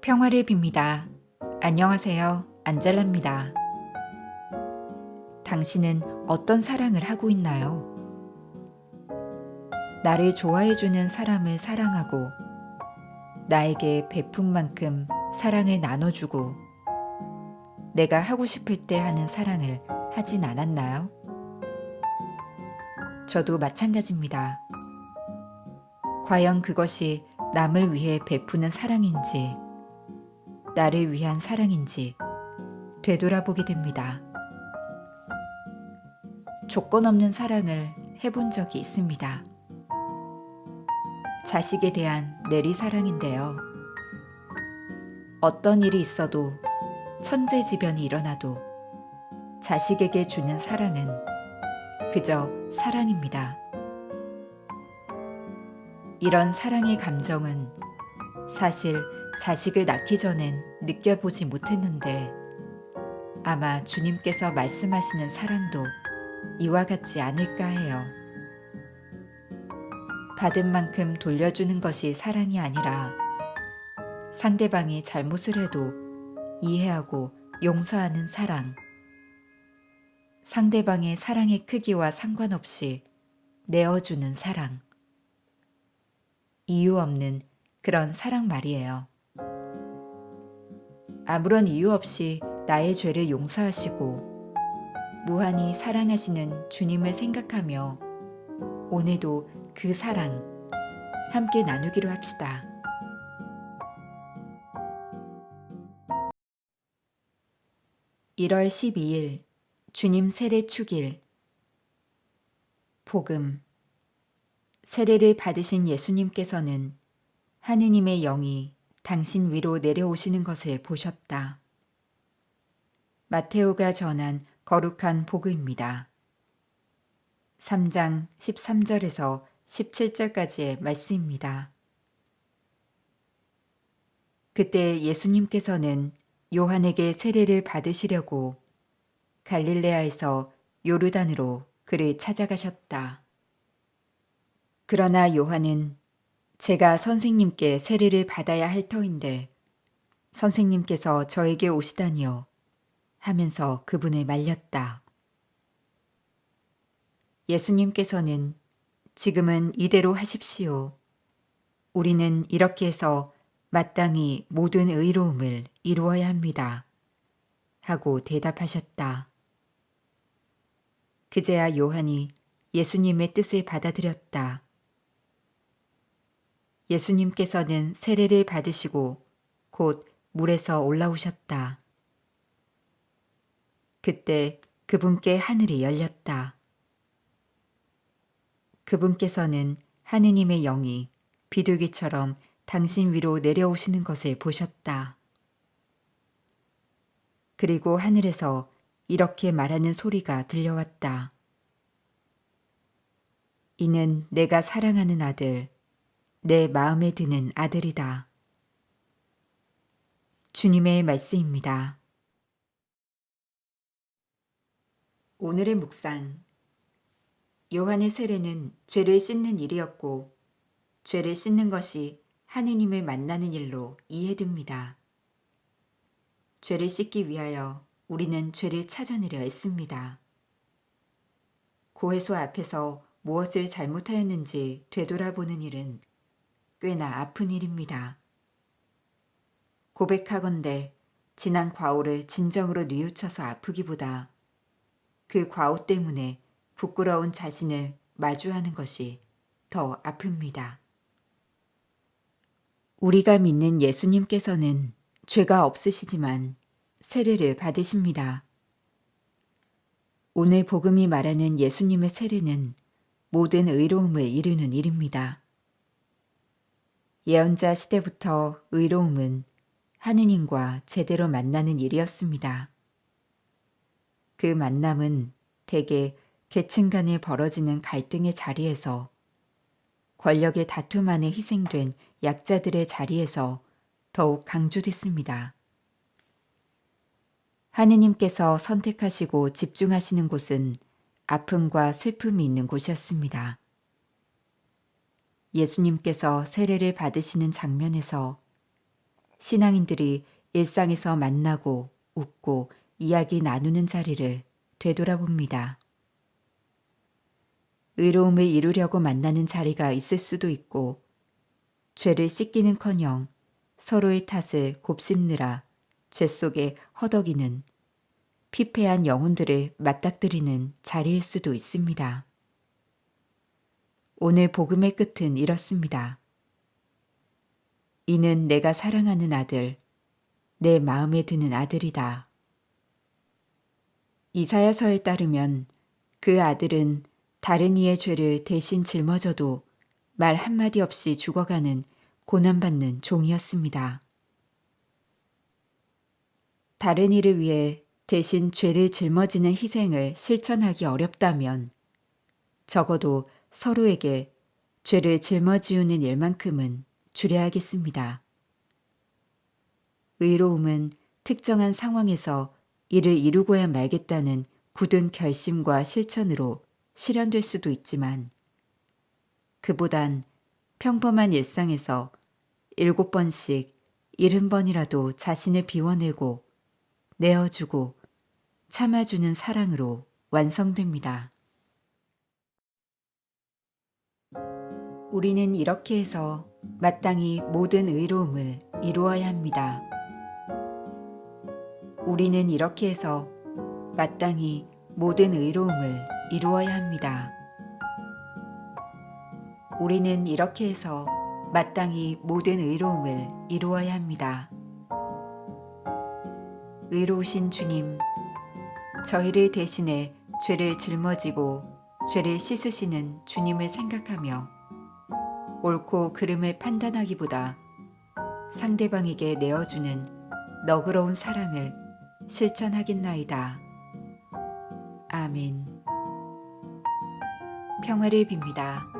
평화를 빕니다. 안녕하세요. 안젤라입니다. 당신은 어떤 사랑을 하고 있나요? 나를 좋아해주는 사람을 사랑하고 나에게 베푼 만큼 사랑을 나눠주고 내가 하고 싶을 때 하는 사랑을 하진 않았나요? 저도 마찬가지입니다. 과연 그것이 남을 위해 베푸는 사랑인지 나를 위한 사랑인지 되돌아보게 됩니다. 조건 없는 사랑을 해본 적이 있습니다. 자식에 대한 내리사랑인데요. 어떤 일이 있어도 천재지변이 일어나도 자식에게 주는 사랑은 그저 사랑입니다. 이런 사랑의 감정은 사실 자식을 낳기 전엔 느껴보지 못했는데 아마 주님께서 말씀하시는 사랑도 이와 같지 않을까 해요. 받은 만큼 돌려주는 것이 사랑이 아니라 상대방이 잘못을 해도 이해하고 용서하는 사랑. 상대방의 사랑의 크기와 상관없이 내어주는 사랑. 이유 없는 그런 사랑 말이에요. 아무런 이유 없이 나의 죄를 용서하시고 무한히 사랑하시는 주님을 생각하며 오늘도 그 사랑 함께 나누기로 합시다. (1월 12일) 주님 세례 축일. 복음. 세례를 받으신 예수님께서는 하느님의 영이 당신 위로 내려오시는 것을 보셨다. 마테오가 전한 거룩한 복음입니다. 3장 13절에서 17절까지의 말씀입니다. 그때 예수님께서는 요한에게 세례를 받으시려고 갈릴레아에서 요르단으로 그를 찾아가셨다. 그러나 요한은 제가 선생님께 세례를 받아야 할 터인데 선생님께서 저에게 오시다니요 하면서 그분을 말렸다. 예수님께서는 지금은 이대로 하십시오. 우리는 이렇게 해서 마땅히 모든 의로움을 이루어야 합니다. 하고 대답하셨다. 그제야 요한이 예수님의 뜻을 받아들였다. 예수님께서는 세례를 받으시고 곧 물에서 올라오셨다. 그때 그분께 하늘이 열렸다. 그분께서는 하느님의 영이 비둘기처럼 당신 위로 내려오시는 것을 보셨다. 그리고 하늘에서 이렇게 말하는 소리가 들려왔다. 이는 내가 사랑하는 아들, 내 마음에 드는 아들이다. 주님의 말씀입니다. 오늘의 묵상. 요한의 세례는 죄를 씻는 일이었고 죄를 씻는 것이 하느님을 만나는 일로 이해됩니다. 죄를 씻기 위하여 우리는 죄를 찾아내려 애씁니다. 고해소 앞에서 무엇을 잘못하였는지 되돌아보는 일은 꽤나 아픈 일입니다. 고백하건대 지난 과오를 진정으로 뉘우쳐서 아프기보다 그 과오 때문에 부끄러운 자신을 마주하는 것이 더 아픕니다. 우리가 믿는 예수님께서는 죄가 없으시지만 세례를 받으십니다. 오늘 복음이 말하는 예수님의 세례는 모든 의로움을 이루는 일입니다. 예언자 시대부터 의로움은 하느님과 제대로 만나는 일이었습니다. 그 만남은 대개 계층 간에 벌어지는 갈등의 자리에서 권력의 다툼 안에 희생된 약자들의 자리에서 더욱 강조됐습니다. 하느님께서 선택하시고 집중하시는 곳은 아픔과 슬픔이 있는 곳이었습니다. 예수님께서 세례를 받으시는 장면에서 신앙인들이 일상에서 만나고 웃고 이야기 나누는 자리를 되돌아봅니다. 의로움을 이루려고 만나는 자리가 있을 수도 있고, 죄를 씻기는커녕 서로의 탓을 곱씹느라 죄 속에 허덕이는 피폐한 영혼들을 맞닥뜨리는 자리일 수도 있습니다. 오늘 복음의 끝은 이렇습니다. 이는 내가 사랑하는 아들, 내 마음에 드는 아들이다. 이사야서에 따르면 그 아들은 다른 이의 죄를 대신 짊어져도 말 한마디 없이 죽어가는 고난받는 종이었습니다. 다른 이를 위해 대신 죄를 짊어지는 희생을 실천하기 어렵다면 적어도 서로에게 죄를 짊어지우는 일만큼은 줄여야겠습니다. 의로움은 특정한 상황에서 이를 이루고야 말겠다는 굳은 결심과 실천으로 실현될 수도 있지만 그보단 평범한 일상에서 7번씩 70번이라도 자신을 비워내고 내어주고 참아주는 사랑으로 완성됩니다. 우리는 이렇게 해서 마땅히 모든 의로움을 이루어야 합니다. 우리는 이렇게 해서 마땅히 모든 의로움을 이루어야 합니다. 우리는 이렇게 해서 마땅히 모든 의로움을 이루어야 합니다. 의로우신 주님, 저희를 대신해 죄를 짊어지고 죄를 씻으시는 주님을 생각하며 옳고 그름을 판단하기보다 상대방에게 내어주는 너그러운 사랑을 실천하겠나이다. 아멘. 평화를 빕니다.